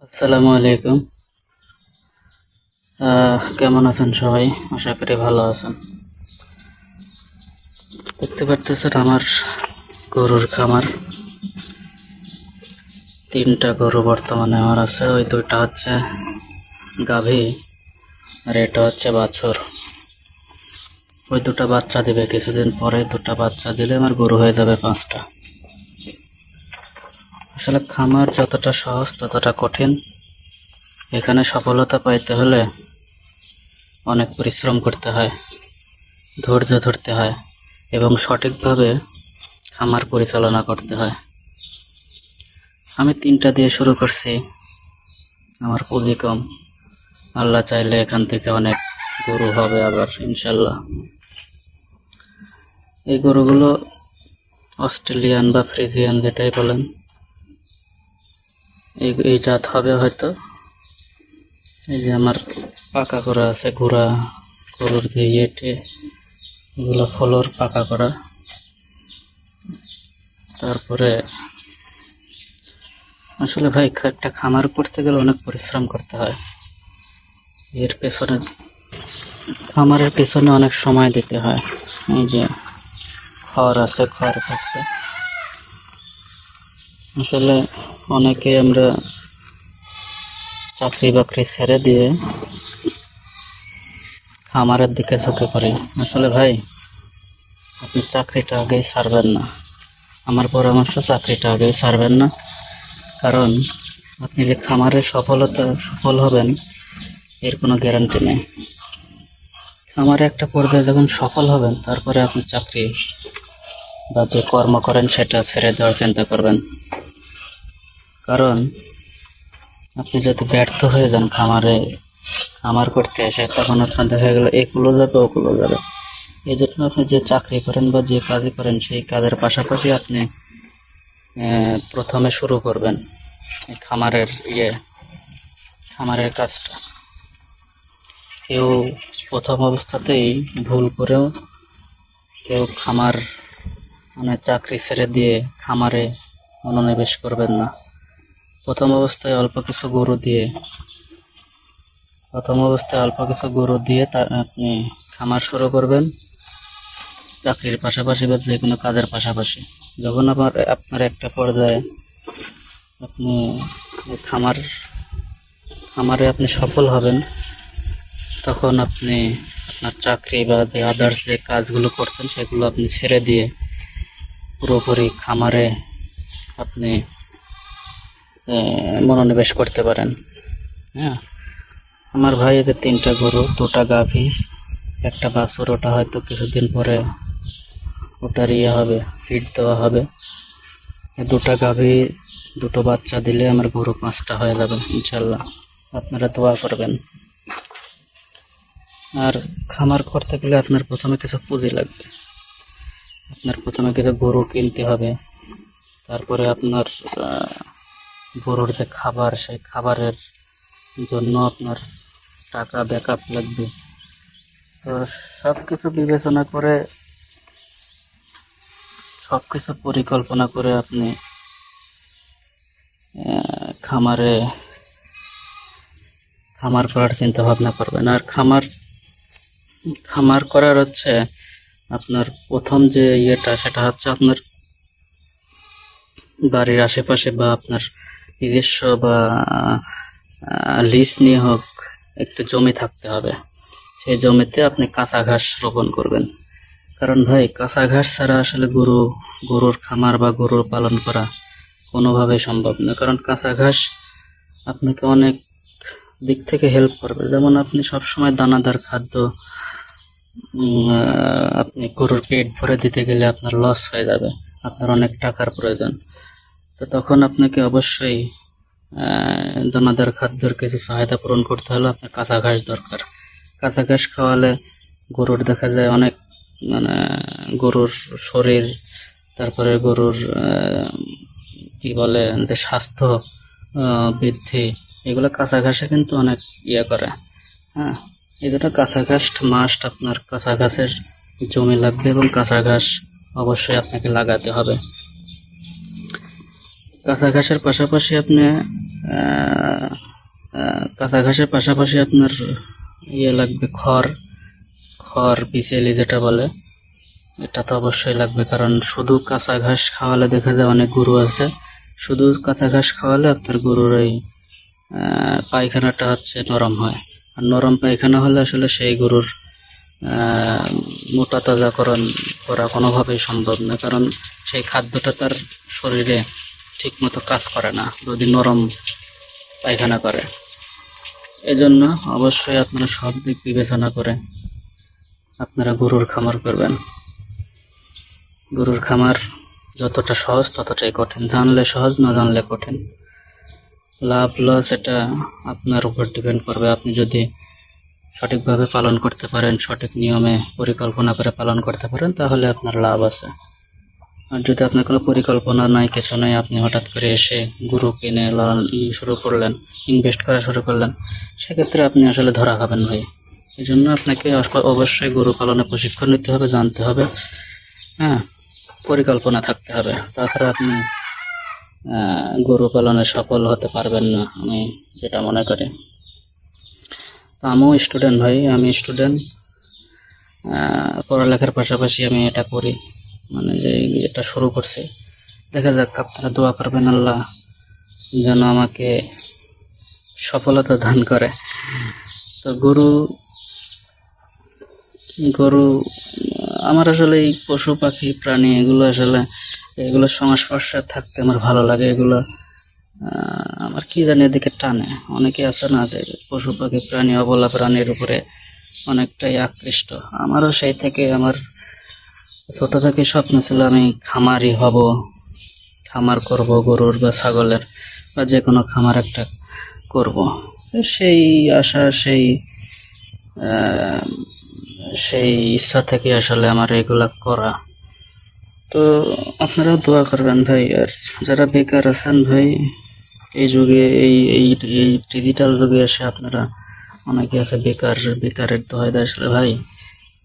আসসালামু আলাইকুম। কেমন আছেন সবাই? আশা করি ভালো আছেন। দেখতে পারতেছেন আমার গরুর খামার। 3টা গরু বর্তমানে আমার আছে। ওই 2টা হচ্ছে গাভী আর এটা হচ্ছে বাছুর। ওই 2টা বাচ্চা দিবে কিছুদিন পরে। 2টা বাচ্চা দিলে আমার গরু হয়ে যাবে 5টা। আসলে খামার যতটা সহজ ততটা কঠিন। এখানে সফলতা পাইতে হলে অনেক পরিশ্রম করতে হয়, ধৈর্য ধরতে হয় এবং সঠিকভাবে খামার পরিচালনা করতে হয়। আমি 3টা দিয়ে শুরু করছি। আমার পুঁজি কম। আল্লাহ চাইলে এখান থেকে অনেক গরু হবে আবার ইনশাল্লাহ। এই গরুগুলো অস্ট্রেলিয়ান বা ফ্রিজিয়ান যেটাই বলেন, এই জাত হবে হয়তো। এই যে আমার পাকা করা আছে ঘোড়া গরুর যে ইয়েটে, এগুলো ফলোর পাকা করা। তারপরে আসলে ভাই একটা খামার করতে গেলে অনেক পরিশ্রম করতে হয়। এর পেছনে খামারের পেছনে অনেক সময় দিতে হয়। এই যে খড় আছে, খড় খাচ্ছে। আসলে অনেকে আমরা চাকরি বাকরি ছেড়ে দিয়ে খামারের দিকে ঝুঁকে পড়ি। আসলে ভাই, আপনি চাকরিটা আগেই ছাড়বেন না। আমার পরামর্শ, চাকরিটা আগেই ছাড়বেন না। কারণ আপনি যে খামারে সফল হবেন এর কোনো গ্যারান্টি নেই। খামারে একটা পর্যায়ে যখন সফল হবেন তারপরে আপনি চাকরি বা যে কর্ম করেন সেটা ছেড়ে দেওয়ার চিন্তা করবেন। কারণ আপনি যদি ব্যর্থ হয়ে যান খামার করতে এসে, তখন আপনার দেখা গেল এগুলো যাবে ওগুলো যাবে। এই জন্য আপনি যে চাকরি করেন বা যে কাজই করেন সেই কাজের পাশাপাশি আপনি প্রথমে শুরু করবেন এই খামারের কাজটা। কেউ প্রথম অবস্থাতেই ভুল করেও কেউ চাকরি ছেড়ে দিয়ে খামারে মনোনিবেশ করবেন না। প্রথম অবস্থায় অল্প কিছু গরু দিয়ে আপনি খামার শুরু করবেন, চাকরির পাশাপাশি বা যে কোনো কাজের পাশাপাশি। যখন আপনার একটা পর্যায়ে আপনি খামারে আপনি সফল হবেন, তখন আপনি আপনার চাকরি বা যে আদার্স যে কাজগুলো করতেন সেগুলো আপনি ছেড়ে দিয়ে পুরোপুরি খামারে আপনি মনোনিবেশ করতে পারেন। হ্যাঁ, আমার ভাই এদের 3টা গরু, 2টা গাভী, একটা বাছুর। ওটা হয়তো কিছুদিন পরে ওটার হবে, ফিড দেওয়া হবে। 2টা গাভী 2টো বাচ্চা দিলে আমার গরু 5টা হয়ে যাবে ইনশাল্লাহ। আপনারা দোয়া করবেন। আর খামার করতে গেলে আপনার প্রথমে কিছু পুঁজি লাগবে। আপনার প্রথমে কিছু গরু কিনতে হবে। তারপরে আপনার গরুর যে খাবার, সেই খাবারের জন্য আপনার টাকা ব্যাকআপ লাগবে। তো সব কিছু বিবেচনা করে, সব কিছু পরিকল্পনা করে আপনি খামারে খামার করার চিন্তা ভাবনা করবেন। আর খামার করার হচ্ছে আপনার প্রথম যে সেটা হচ্ছে আপনার বাড়ির আশেপাশে বা আপনার নিজস্ব বা লিজ নিয়ে হোক একটু জমি থাকতে হবে। সেই জমিতে আপনি কাঁচা ঘাস রোপণ করবেন। কারণ ভাই, কাঁচা ঘাস ছাড়া আসলে গরুর খামার বা গরুর পালন করা কোনোভাবেই সম্ভব না। কারণ কাঁচা ঘাস আপনাকে অনেক দিক থেকে হেল্প করবে। যেমন আপনি সবসময় দানাদার খাদ্য আপনি গরুর পেট ভরে দিতে গেলে আপনার লস হয়ে যাবে, আপনার অনেক টাকার প্রয়োজন। তো তখন আপনাকে অবশ্যই দানাদার খাদ্যের কিছু চাহিদা পূরণ করতে হলে আপনার কাঁচা ঘাস দরকার। কাঁচা ঘাস খাওয়ালে গরুর দেখা যায় অনেক গরুর শরীর, তারপরে গরুর কি বলে যে স্বাস্থ্য বৃদ্ধি, এগুলো কাঁচা ঘাসে কিন্তু অনেক করে। হ্যাঁ, এই দুটো কাঁচা ঘাস মাস্ট। আপনার কাঁচা ঘাসের জমি লাগবে এবং কাঁচা ঘাস অবশ্যই আপনাকে লাগাতে হবে। কাঁচা ঘাসের পাশাপাশি আপনি আহ, কাঁচা ঘাসের পাশাপাশি আপনার লাগবে খড়, খড় বিচেলি যেটা বলে, এটা তো অবশ্যই লাগবে। কারণ শুধু কাঁচা ঘাস খাওয়ালে দেখা যায় অনেক গরু আছে, শুধু কাঁচা ঘাস খাওয়ালে আপনার গরুর এই পায়খানাটা হচ্ছে নরম হয়। আর নরম পায়খানা হলে আসলে সেই গরুর মোটা তাজাকরণ করা কোনোভাবেই সম্ভব না, কারণ সেই খাদ্যটা তার শরীরে ঠিক মতো কাজ করে না যদি নরম পায়খানা করে। এজন্য অবশ্যই আপনারা সব দিক বিবেচনা করে আপনারা গরুর খামার করবেন। গরুর খামার যতটা সহজ ততটাই কঠিন, জানলে সহজ, না জানলে কঠিন। লাভ লস এটা আপনার উপর ডিপেন্ড করবে। আপনি যদি সঠিকভাবে পালন করতে পারেন, সঠিক নিয়মে পরিকল্পনা করে পালন করতে পারেন, তাহলে আপনার লাভ আছে। আর যদি আপনার কোনো পরিকল্পনা নাই, কিছু নাই, আপনি হঠাৎ করে এসে গরু কিনে শুরু করলেন, ইনভেস্ট করা শুরু করলেন, সেক্ষেত্রে আপনি আসলে ধরা খাবেন ভাই। এই জন্য আপনাকে অবশ্যই গরু পালনে প্রশিক্ষণ নিতে হবে, জানতে হবে, হ্যাঁ, পরিকল্পনা থাকতে হবে। তাছাড়া আপনি গরু পালনে সফল হতে পারবেন না, আমি যেটা মনে করি। তো আমিও স্টুডেন্ট ভাই, আমি স্টুডেন্ট, পড়ালেখার পাশাপাশি আমি এটা করি, মানে যে এটা শুরু করছি। দেখা যাক, আপনারা দোয়া করবেন আল্লাহ যেন আমাকে সফলতা দান করে। তো গরু গরু আমার আসলে এই পশু পাখি প্রাণী এগুলোর সংস্পর্শে থাকতে আমার ভালো লাগে। এগুলো আমার কি জানি এদিকে টানে। অনেকে আছে না যে পশু পাখি প্রাণী, অবলা প্রাণীর উপরে অনেকটাই আকৃষ্ট। আমারও সেই থেকে, আমার ছোট থেকে স্বপ্ন ছিল আমি খামারি হব, খামার করব গরুর বা ছাগলের বা যে কোনো খামার একটা করব। সেই আশা, সেই ইচ্ছা থেকে আসলে আমার এগুলা করা। তো আপনারাও দোয়া করবেন ভাই। আর যারা বেকার আছেন ভাই, এই যুগে, এই ডিজিটাল যুগে এসে আপনারা অনেকে আছে বেকারের তো হয় আসলে ভাই।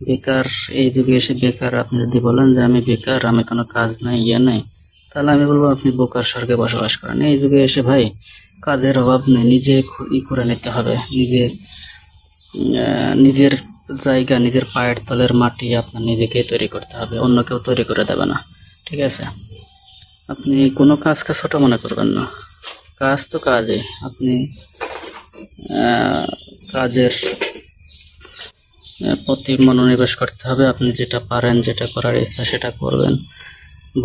বেকার এই যুগে এসে বেকার আপনি যদি বলেন যে আমি বেকার, আমি কোনো কাজ নাই, নাই, তাহলে আমি বলবো আপনি বোকার স্বর্গে বসবাস করেন। এই যুগে এসে ভাই কাজের অভাব নেই, নিজে করে নিতে হবে। নিজের জায়গা, নিজের পায়ের তলের মাটি আপনার নিজেকেই তৈরি করতে হবে, অন্য কেউ তৈরি করে দেবে না। ঠিক আছে? আপনি কোনো কাজকে ছোট মনে করবেন না। কাজ তো কাজে, আপনি কাজের প্রতি মনোনিবেশ করতে হবে। আপনি যেটা পারেন, যেটা করার ইচ্ছা সেটা করবেন।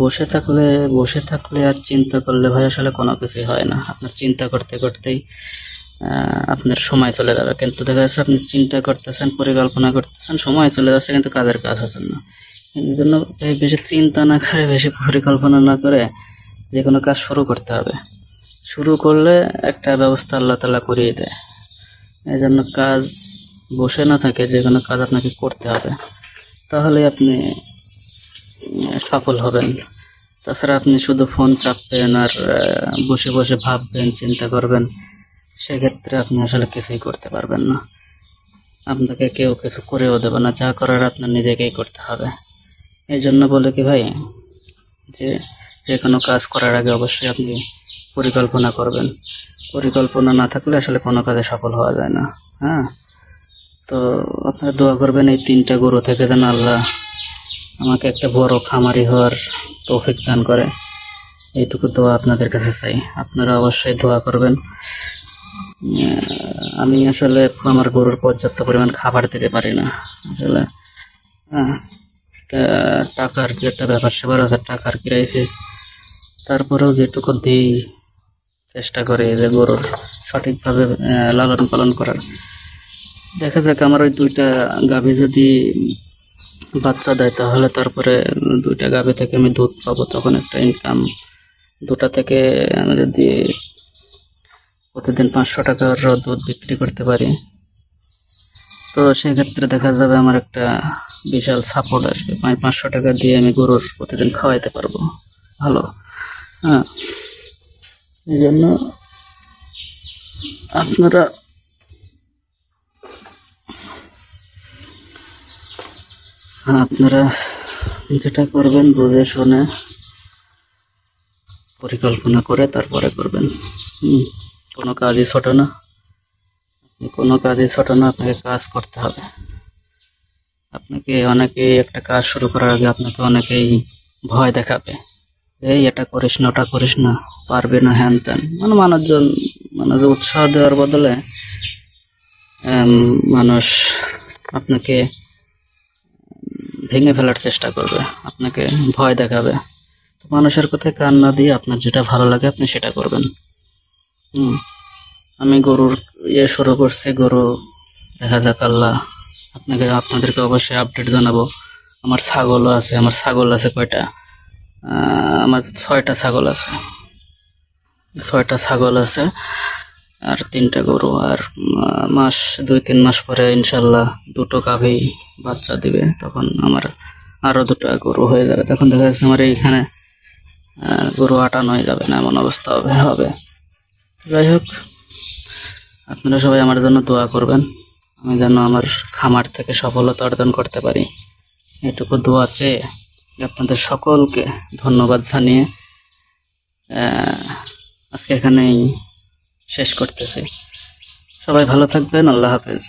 বসে থাকলে আর চিন্তা করলে ভাই আসলে কোনো কিছুই হয় না। আপনার চিন্তা করতে করতেই আপনার সময় চলে যাবে। কিন্তু দেখা যাচ্ছে আপনি চিন্তা করতেছেন, পরিকল্পনা করতেছেন, সময় চলে যাচ্ছে, কিন্তু কাজের কাজ হচ্ছে না। এই জন্য বেশি চিন্তা না করে, বেশি পরিকল্পনা না করে যে কোনো কাজ শুরু করতে হবে। শুরু করলে একটা ব্যবস্থা আল্লাহ তাআলা করিয়ে দেয়। এই জন্য কাজ বসে না থাকে, যে কোনো কাজ আপনাকে করতে হবে, তাহলে আপনি সফল হবেন। তাছাড়া আপনি শুধু ফোন চাপবেন আর বসে বসে ভাববেন, চিন্তা করবেন, সেক্ষেত্রে আপনি আসলে কিছুই করতে পারবেন না। আপনাকে কেউ কিছু করেও দেবে না, যা করার আপনার নিজেকেই করতে হবে। এই জন্য বলে কি ভাই, যে কোনো কাজ করার আগে অবশ্যই আপনি পরিকল্পনা করবেন। পরিকল্পনা না থাকলে আসলে কোনো কাজে সফল হওয়া যায় না। হ্যাঁ, তো আপনারা দোয়া করবেন এই 3টা গরু থেকে যেন আল্লাহ আমাকে একটা বড় খামারি হওয়ার তৌফিক দান করে। এইটুকু দোয়া আপনাদের কাছে চাই। আপনারা অবশ্যই দোয়া করবেন। আমি আসলে আমার গরুর পর্যাপ্ত পরিমাণ খাবার দিতে পারি না আসলে। হ্যাঁ, টাকার যে একটা ব্যাপার সেবার আছে, টাকার ক্রাইসিস, তারপরেও যেটুকু দিই চেষ্টা করি যে গরুর সঠিকভাবে লালন পালন করার। দেখা যাক আমার ওই 2টা গাভী যদি বাচ্চা দেয়, তাহলে তারপরে 2টা গাভী থেকে আমি দুধ পাবো, তখন একটা ইনকাম। 2টা থেকে আমি যদি প্রতিদিন 500 টাকার দুধ বিক্রি করতে পারি, তো সেক্ষেত্রে দেখা যাবে আমার একটা বিশাল সাপোর্ট আসবে। 500 টাকা দিয়ে আমি গরুর প্রতিদিন খাওয়াইতে পারবো ভালো। হ্যাঁ, এই জন্য আপনারা যেটা করবেন বুঝে শুনে পরিকল্পনা করে তারপরে করবেন। কোনো কাজই ছোট না, কোনো কাজই ছোট না, আপনাকে কাজ করতে হবে। আপনাকে অনেকেই একটা কাজ শুরু করার আগে আপনাকে অনেকেই ভয় দেখাবে, এই এটা করিস না, ওটা করিস না, পারবে না, হ্যান ত্যান, মানে মানুষজন যে উৎসাহ দেওয়ার বদলে মানুষ আপনাকে ভেঙে ফেলার চেষ্টা করবে, আপনাকে ভয় দেখাবে। তো মানুষের কথায় কান না দিয়ে আপনার যেটা ভালো লাগে আপনি সেটা করবেন। আমি গরুর শুরু করছি, গরু দেখা যাক, আল্লাহ আপনাদেরকে অবশ্যই আপডেট জানাবো। আমার ছাগলও আছে, আমার ছাগল আছে কয়টা, আমার 6টা ছাগল আছে, 6টা ছাগল আছে আর 3টা গরু। আর মাস 2-3 মাস পরে ইনশাল্লাহ 2টো গাভী বাচ্চা দিবে, তখন আমার আরো 2টা গরু হয়ে যাবে। তখন দেখা যাচ্ছে আমার এইখানে গরু আটানো হয়ে যাবে না, এমন অবস্থা হবে। যাই হোক, আপনারা সবাই আমার জন্য দোয়া করবেন, আমি যেন আমার খামার থেকে সফলতা অর্জন করতে পারি, এটুকু দোয়া চেয়ে আপনাদের সকলকে ধন্যবাদ জানিয়ে আজকে এখানেই শেষ করতেছি। সবাই ভালো থাকবেন, আল্লাহ হাফেজ।